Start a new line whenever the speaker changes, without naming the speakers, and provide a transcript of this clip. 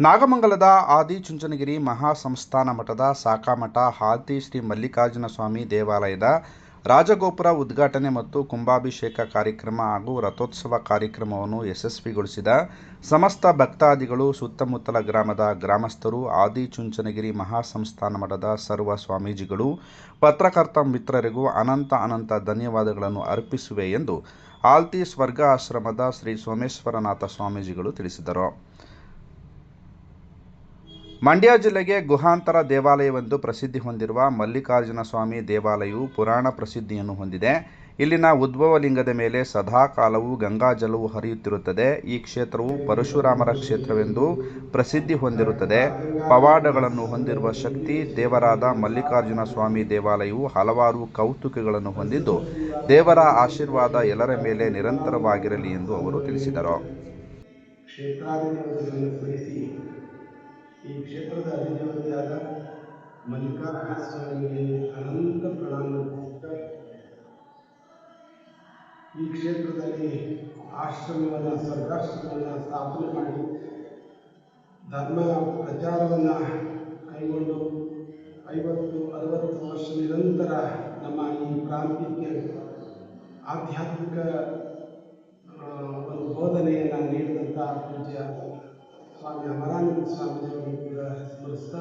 ನಾಗಮಂಗಲದ ಆದಿಚುಂಚನಗಿರಿ ಮಹಾಸಂಸ್ಥಾನ ಮಠದ ಸಾಕಾಮಠ ಹಾಲ್ತಿ ಶ್ರೀ ಮಲ್ಲಿಕಾರ್ಜುನ ಸ್ವಾಮಿ ದೇವಾಲಯದ ರಾಜಗೋಪುರ ಉದ್ಘಾಟನೆ ಮತ್ತು ಕುಂಭಾಭಿಷೇಕ ಕಾರ್ಯಕ್ರಮ ಹಾಗೂ ರಥೋತ್ಸವ ಕಾರ್ಯಕ್ರಮವನ್ನು ಯಶಸ್ವಿಗೊಳಿಸಿದ ಸಮಸ್ತ ಭಕ್ತಾದಿಗಳು, ಸುತ್ತಮುತ್ತಲ ಗ್ರಾಮದ ಗ್ರಾಮಸ್ಥರು, ಆದಿಚುಂಚನಗಿರಿ ಮಹಾಸಂಸ್ಥಾನ ಮಠದ ಸರ್ವ ಸ್ವಾಮೀಜಿಗಳು, ಪತ್ರಕರ್ತ ಮಿತ್ರರಿಗೂ ಅನಂತ ಧನ್ಯವಾದಗಳನ್ನು ಅರ್ಪಿಸುವೆ ಎಂದು ಹಾಲ್ತಿ ಸ್ವರ್ಗ ಆಶ್ರಮದ ಶ್ರೀ ಸೋಮೇಶ್ವರನಾಥ ಸ್ವಾಮೀಜಿಗಳು ತಿಳಿಸಿದರು. ಮಂಡ್ಯ ಜಿಲ್ಲೆಗೆ ಗುಹಾಂತರ ದೇವಾಲಯವೆಂದು ಪ್ರಸಿದ್ಧಿ ಹೊಂದಿರುವ ಮಲ್ಲಿಕಾರ್ಜುನ ಸ್ವಾಮಿ ದೇವಾಲಯವು ಪುರಾಣ ಪ್ರಸಿದ್ಧಿಯನ್ನು ಹೊಂದಿದೆ. ಇಲ್ಲಿನ ಉದ್ಭವಲಿಂಗದ ಮೇಲೆ ಸದಾಕಾಲವೂ ಗಂಗಾಜಲವು ಹರಿಯುತ್ತಿರುತ್ತದೆ. ಈ ಕ್ಷೇತ್ರವು ಪರಶುರಾಮರ ಕ್ಷೇತ್ರವೆಂದು ಪ್ರಸಿದ್ಧಿ ಹೊಂದಿರುತ್ತದೆ. ಪವಾಡಗಳನ್ನು ಹೊಂದಿರುವ ಶಕ್ತಿ ದೇವರಾದ ಮಲ್ಲಿಕಾರ್ಜುನ ಸ್ವಾಮಿ ದೇವಾಲಯವು ಹಲವಾರು ಕೌತುಕಗಳನ್ನು ಹೊಂದಿದ್ದು, ದೇವರ ಆಶೀರ್ವಾದ ಎಲ್ಲರ ಮೇಲೆ ನಿರಂತರವಾಗಿರಲಿ ಎಂದು ಅವರು ತಿಳಿಸಿದರು.
ಈ ಕ್ಷೇತ್ರದ ಅಧಿದೇವತೆಯಾದ ಮಲ್ಲಿಕಾರ್ಜುನ ಸ್ವಾಮಿಗೆ ಅನಂತ ಪ್ರಣಾಮ. ಈ ಕ್ಷೇತ್ರದಲ್ಲಿ ಸ್ವರ್ಗಾಶ್ರಮವನ್ನು ಸ್ಥಾಪನೆ ಮಾಡಿ ಧರ್ಮ ಪ್ರಚಾರವನ್ನು ಕೈಗೊಂಡು 50-60 ವರ್ಷ ನಿರಂತರ ನಮ್ಮ ಈ ಪ್ರಾಂತ್ಯಕ್ಕೆ ಆಧ್ಯಾತ್ಮಿಕ ಒಂದು ಬೋಧನೆಯನ್ನು ನೀಡಿದಂಥ ಪೂಜ್ಯ ಸ್ವಾಮಿ ಅಮರಾನಂದ ಸ್ವಾಮೀಜಿಯವರನ್ನು ಕೂಡ ಸ್ಮರಿಸ್ತಾ